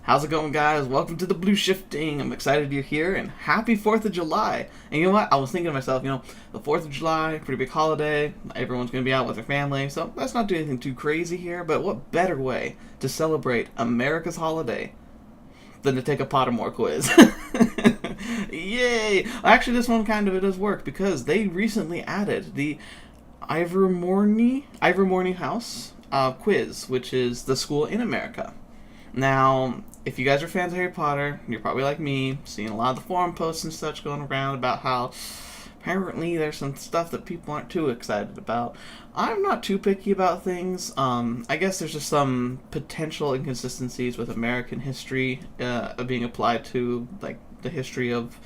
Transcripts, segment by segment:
How's it going, guys? Welcome to the Blue Shifting. I'm excited you're here, and happy 4th of July. And you know what? I was thinking to myself, the 4th of July, pretty big holiday. Everyone's going to be out with their family, so let's not do anything too crazy here. But what better way to celebrate America's holiday than to take a Pottermore quiz? Yay! Actually, this one kind of does work because they recently added the Ilvermorny House quiz, which is the school in America. Now, if you guys are fans of Harry Potter, you're probably like me, seeing a lot of the forum posts and such going around about how apparently there's some stuff that people aren't too excited about. I'm not too picky about things. I guess there's just some potential inconsistencies with American history being applied to like the history of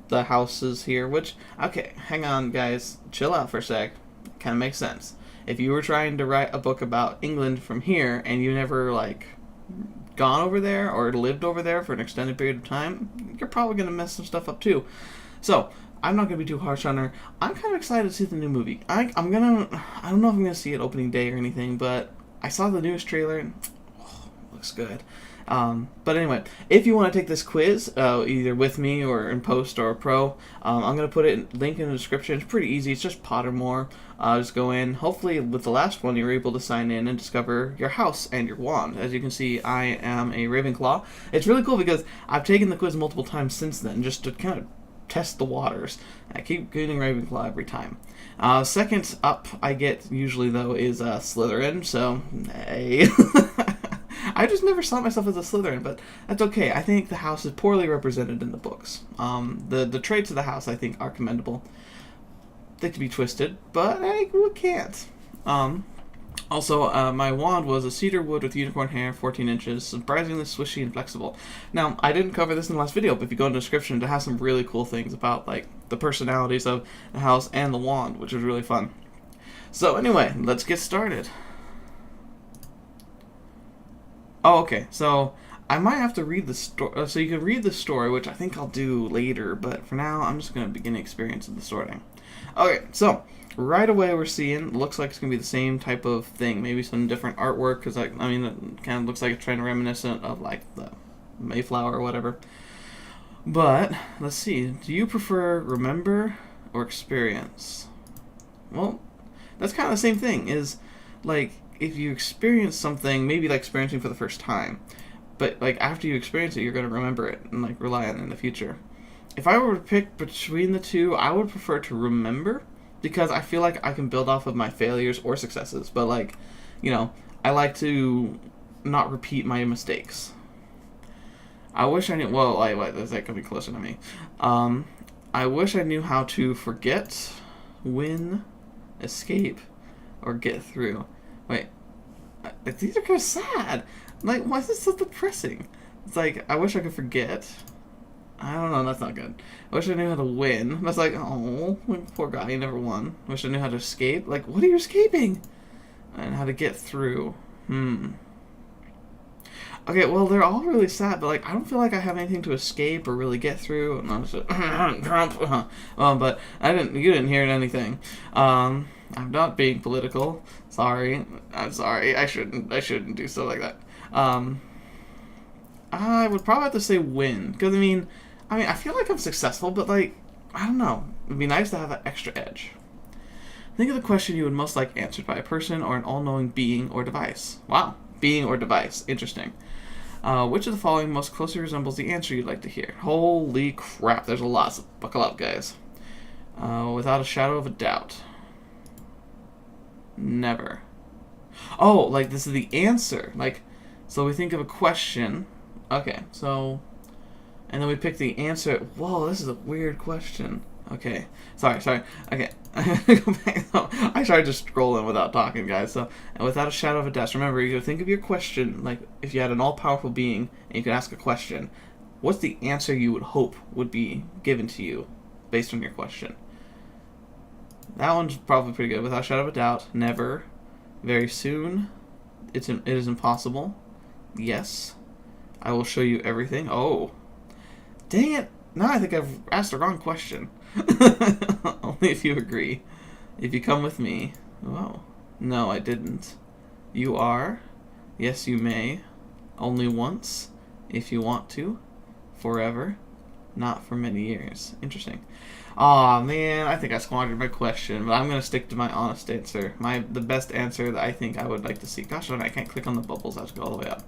the houses here, which, okay, hang on guys, chill out for a sec. Kind of makes sense. If you were trying to write a book about England from here and you never gone over there or lived over there for an extended period of time, you're probably going to mess some stuff up too. So I'm not going to be too harsh on her. I'm kind of excited to see the new movie. I don't know if I'm going to see it opening day or anything, but I saw the newest trailer and looks good. But anyway, if you want to take this quiz, either with me or in post or pro, I'm going to put it link in the description. It's pretty easy. It's just Pottermore. Just go in. Hopefully with the last one you were able to sign in and discover your house and your wand. As you can see, I am a Ravenclaw. It's really cool because I've taken the quiz multiple times since then just to kind of test the waters. I keep getting Ravenclaw every time. Second up I get usually though is Slytherin, so hey. I just never saw myself as a Slytherin, but that's okay. I think the house is poorly represented in the books. The traits of the house, I think, are commendable. They could be twisted, but we can't. Also, my wand was a cedar wood with unicorn hair, 14 inches, surprisingly swishy and flexible. Now, I didn't cover this in the last video, but if you go in the description, it has some really cool things about the personalities of the house and the wand, which is really fun. So anyway, let's get started. Oh, okay, so I might have to read the story, so you can read the story, which I think I'll do later, but for now, I'm just going to begin the experience of the sorting. Okay, so, right away we're seeing, looks like it's going to be the same type of thing, maybe some different artwork, because, it kind of looks like it's trying to reminiscent of, the Mayflower or whatever. But, let's see, do you prefer remember or experience? Well, that's kind of the same thing, if you experience something, maybe experiencing for the first time, but after you experience it, you're going to remember it and rely on it in the future. If I were to pick between the two, I would prefer to remember because I feel like I can build off of my failures or successes, but I like to not repeat my mistakes. I wish I knew, well, wait, that could be closer to me. I wish I knew how to forget, win, escape, or get through. Wait, these are kind of sad. Why is this so depressing? It's I wish I could forget. I don't know, that's not good. I wish I knew how to win. That's oh, poor guy, he never won. Wish I knew how to escape. What are you escaping? And how to get through. Okay, well, they're all really sad, but, I don't feel like I have anything to escape or really get through. No, Trump. But you didn't hear anything. I'm not being political. Sorry. I'm sorry. I shouldn't do stuff like that. I would probably have to say win. Because, I feel like I'm successful, but, I don't know. It'd be nice to have an extra edge. Think of the question you would most like answered by a person or an all-knowing being or device. Wow. Being or device. Interesting. Which of the following most closely resembles the answer you'd like to hear? Holy crap. There's a lot. So buckle up, guys. Without a shadow of a doubt. Never. Oh, this is the answer. So we think of a question. Okay, so... And then we pick the answer. Whoa, this is a weird question. Okay. Sorry. Okay. I tried just scrolling without talking, guys. So, and without a shadow of a doubt, remember, you gotta think of your question, if you had an all-powerful being and you could ask a question, what's the answer you would hope would be given to you based on your question? That one's probably pretty good. Without a shadow of a doubt, never, very soon, it is impossible, yes, I will show you everything. Oh, dang it! Now I think I've asked the wrong question. Only if you agree. If you come with me. Oh, no, I didn't. You are. Yes, you may. Only once. if you want to. Forever, not for many years. Interesting. Aw, man, I think I squandered my question, but I'm going to stick to my honest answer. The best answer that I think I would like to see. Gosh, I can't click on the bubbles. I have to go all the way up.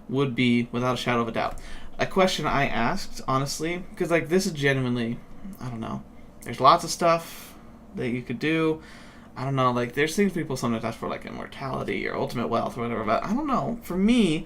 Would be, without a shadow of a doubt, a question I asked, honestly, because, like, this is genuinely, I don't know. There's lots of stuff that you could do. I don't know, like, there's things people sometimes ask for, like, immortality or ultimate wealth or whatever, but I don't know. For me,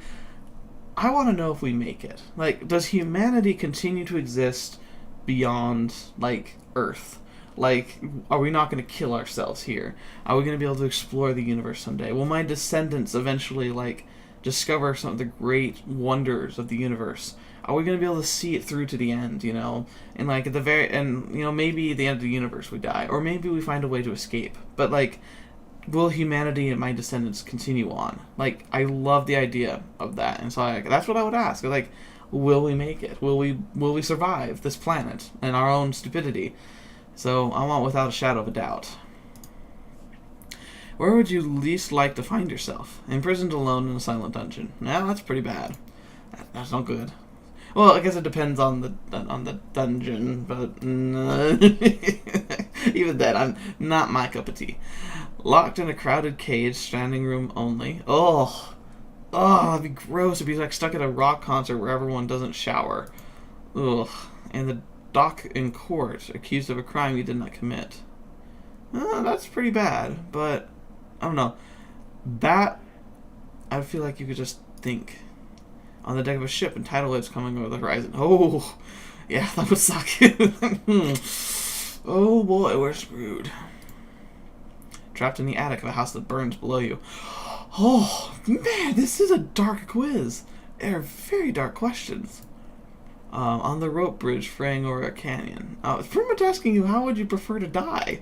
I want to know if we make it. Like, does humanity continue to exist beyond, like, Earth? Like, are we not going to kill ourselves here? Are we going to be able to explore the universe someday? Will my descendants eventually, like, discover some of the great wonders of the universe? Are we going to be able to see it through to the end, you know? And, like, at the very end, you know, maybe at the end of the universe we die. Or maybe we find a way to escape. But, like, will humanity and my descendants continue on? Like, I love the idea of that, and so that's what I would ask. Like, will we make it? Will we survive this planet and our own stupidity? So I want without a shadow of a doubt. Where would you least like to find yourself? Imprisoned alone in a silent dungeon. Yeah, that's pretty bad. That's not good. Well, I guess it depends on the dungeon, but even then, I'm not my cup of tea. Locked in a crowded cage, standing room only. Oh, that'd be gross. It'd be like stuck at a rock concert where everyone doesn't shower. Ugh. And the dock in court, accused of a crime you did not commit. That's pretty bad, but I don't know. That, I feel like you could just think. On the deck of a ship and tidal waves coming over the horizon. Oh, yeah, that would suck. Oh boy, we're screwed. Trapped in the attic of a house that burns below you. Oh, man, this is a dark quiz. They're very dark questions. On the rope bridge fraying over a canyon. It's pretty much asking you, how would you prefer to die?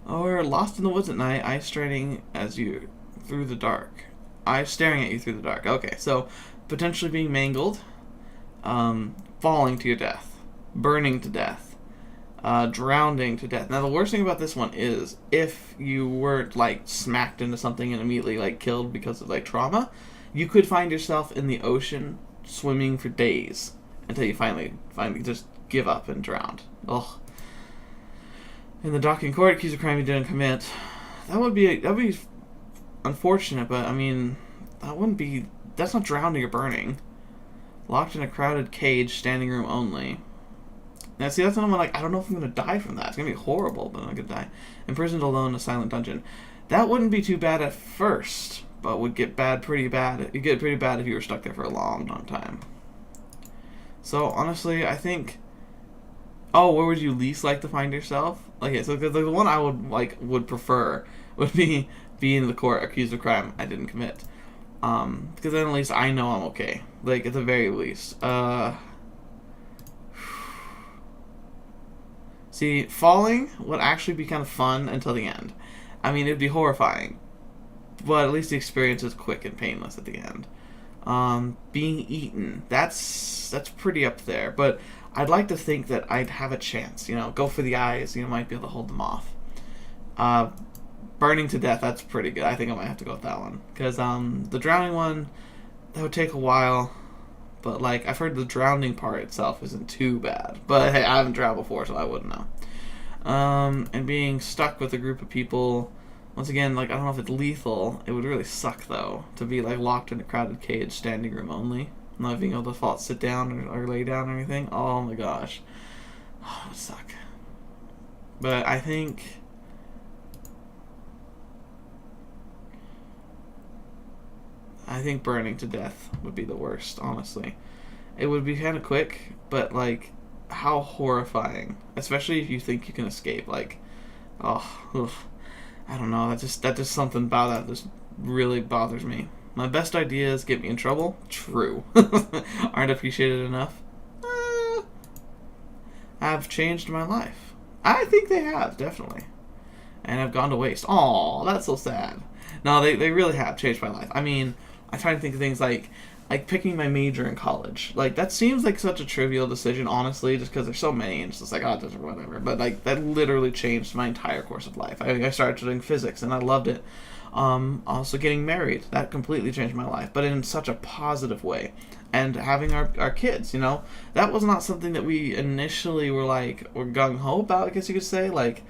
Or lost in the woods at night, eyes straining as you through the dark. Eyes staring at you through the dark. Okay, so potentially being mangled, falling to your death, burning to death, drowning to death. Now, the worst thing about this one is if you weren't, like, smacked into something and immediately, like, killed because of, like, trauma, you could find yourself in the ocean swimming for days until you finally just give up and drowned. Ugh. In the docking court, accused of crime you didn't commit. That would be unfortunate, but, I mean, that's not drowning or burning. Locked in a crowded cage, standing room only. Now, see, that's when I'm like, I don't know if I'm going to die from that. It's going to be horrible, but I'm not going to die. Imprisoned alone in a silent dungeon. That wouldn't be too bad at first, but would get pretty bad. It'd get pretty bad if you were stuck there for a long, long time. So, honestly, I think... Oh, where would you least like to find yourself? Okay, so the one I would prefer would be in the court accused of crime I didn't commit. Because then at least I know I'm okay. Like, at the very least. See, falling would actually be kind of fun until the end. I mean, it'd be horrifying. But at least the experience is quick and painless at the end. Being eaten, that's pretty up there. But I'd like to think that I'd have a chance. You know, go for the eyes. You know, might be able to hold them off. Burning to death, that's pretty good. I think I might have to go with that one. Because the drowning one, that would take a while. But, like, I've heard the drowning part itself isn't too bad. But, hey, I haven't drowned before, so I wouldn't know. And being stuck with a group of people, once again, like, I don't know if it's lethal. It would really suck, though, to be, like, locked in a crowded cage, standing room only. Not being able to sit down or lay down or anything. Oh, my gosh. Oh, it would suck. But I think... burning to death would be the worst, honestly. It would be kind of quick, but, like, how horrifying. Especially if you think you can escape. Like, I don't know. That's just something about that just really bothers me. My best ideas get me in trouble. True. Aren't appreciated enough. Have changed my life. I think they have, definitely. And have gone to waste. Aw, that's so sad. No, they really have changed my life. I mean... I try to think of things like picking my major in college. Like, that seems like such a trivial decision, honestly, just because there's so many, and it's just like, oh, it doesn't, whatever. But, like, that literally changed my entire course of life. I started studying physics, and I loved it. Also, getting married, that completely changed my life, but in such a positive way. and having our kids, you know. That was not something that we initially were gung-ho about, I guess you could say. Like,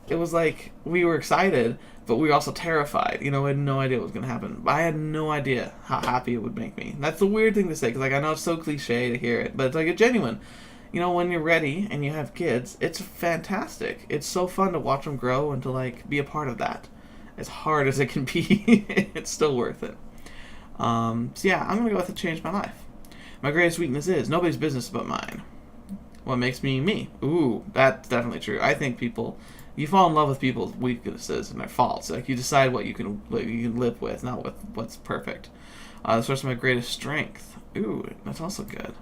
it was like we were excited, but we were also terrified. You know, we had no idea what was going to happen. I had no idea how happy it would make me. And that's a weird thing to say, because like, I know it's so cliche to hear it, but it's like a genuine. You know, when you're ready and you have kids, it's fantastic. It's so fun to watch them grow and to like be a part of that. As hard as it can be, it's still worth it. So yeah, I'm going to go with it change my life. My greatest weakness is nobody's business but mine. What makes me me? Ooh, that's definitely true. I think you fall in love with people's weaknesses and their faults. Like, you decide what you can live with, not with what's perfect. The source of my greatest strength. Ooh, that's also good.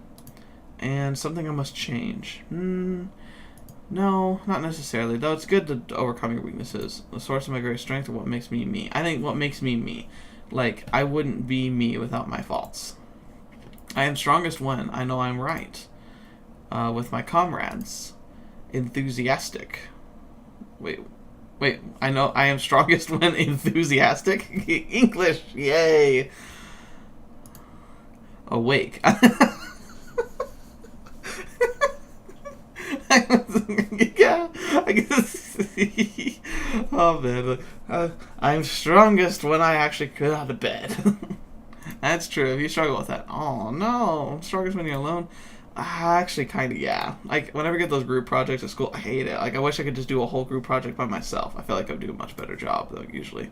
And something I must change. No, not necessarily. Though it's good to overcome your weaknesses. The source of my greatest strength, or what makes me me. I think what makes me me. Like, I wouldn't be me without my faults. I am strongest when I know I'm right. With my comrades. Enthusiastic. Wait. I know I am strongest when enthusiastic. English, yay. Awake. Yeah, I guess. Oh man, I'm strongest when I actually get out of bed. That's true. If you struggle with that, oh no, strongest when you're alone. Actually, kind of, yeah. Like, whenever I get those group projects at school, I hate it. Like, I wish I could just do a whole group project by myself. I feel like I would do a much better job, though, usually.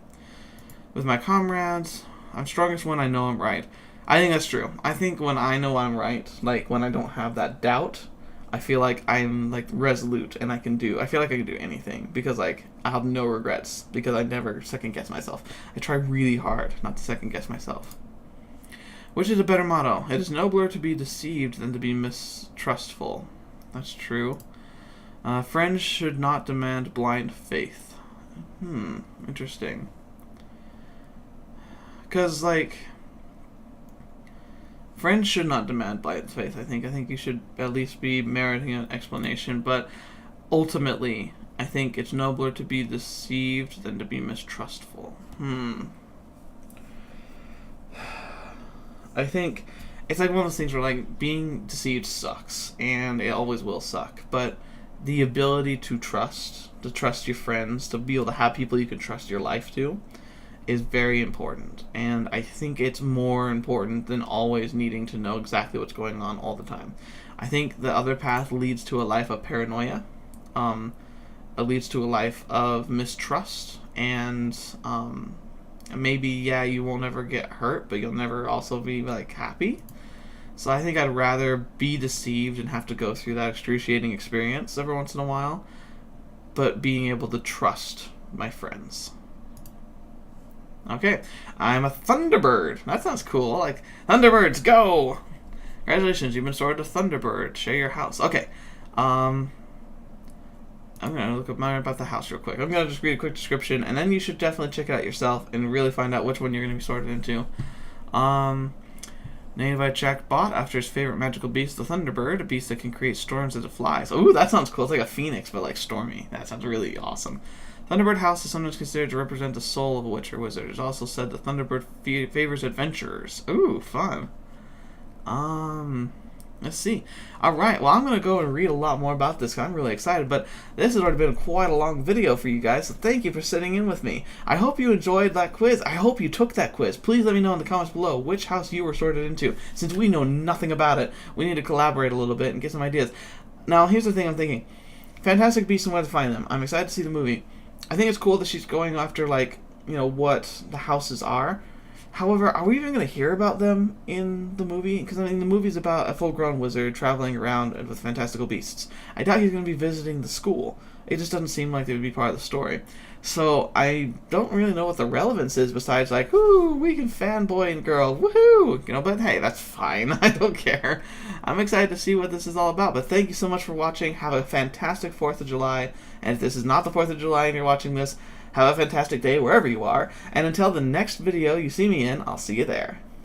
With my comrades, I'm strongest when I know I'm right. I think that's true. I think when I know I'm right, like, when I don't have that doubt, I feel like I'm, like, resolute, and I feel like I can do anything, because, like, I have no regrets, because I never second-guess myself. I try really hard not to second-guess myself. Which is a better motto? It is nobler to be deceived than to be mistrustful. That's true. Friends should not demand blind faith. Interesting. Because, like, friends should not demand blind faith, I think you should at least be meriting an explanation, but ultimately, I think it's nobler to be deceived than to be mistrustful. I think it's like one of those things where, like, being deceived sucks, and it always will suck, but the ability to trust your friends, to be able to have people you can trust your life to, is very important. And I think it's more important than always needing to know exactly what's going on all the time. I think the other path leads to a life of paranoia. It leads to a life of mistrust, and maybe, yeah, you won't ever get hurt, but you'll never also be, like, happy. So I think I'd rather be deceived and have to go through that excruciating experience every once in a while, but being able to trust my friends. Okay, I'm a Thunderbird. That sounds cool. Like, Thunderbirds, go! Congratulations, you've been sorted to Thunderbird. Share your house. Okay, I'm going to look up more about the house real quick. I'm going to just read a quick description, and then you should definitely check it out yourself and really find out which one you're going to be sorted into. Named by Jack Bott after his favorite magical beast, the Thunderbird, a beast that can create storms as it flies. Ooh, that sounds cool. It's like a phoenix, but like stormy. That sounds really awesome. Thunderbird House is sometimes considered to represent the soul of a witch or wizard. It's also said the Thunderbird favors adventurers. Ooh, fun. Let's see. Alright, well, I'm going to go and read a lot more about this because I'm really excited, but this has already been quite a long video for you guys, so thank you for sitting in with me. I hope you enjoyed that quiz. I hope you took that quiz. Please let me know in the comments below which house you were sorted into. Since we know nothing about it, we need to collaborate a little bit and get some ideas. Now, here's the thing I'm thinking. Fantastic Beasts and Where to Find Them. I'm excited to see the movie. I think it's cool that she's going after, like, you know, what the houses are. However, are we even going to hear about them in the movie? Because, I mean, the movie's about a full-grown wizard traveling around with fantastical beasts. I doubt he's going to be visiting the school. It just doesn't seem like they would be part of the story. So, I don't really know what the relevance is besides, like, ooh, we can fanboy and girl, woohoo! You know, but hey, that's fine. I don't care. I'm excited to see what this is all about. But thank you so much for watching. Have a fantastic 4th of July. And if this is not the 4th of July and you're watching this, have a fantastic day wherever you are, and until the next video you see me in, I'll see you there.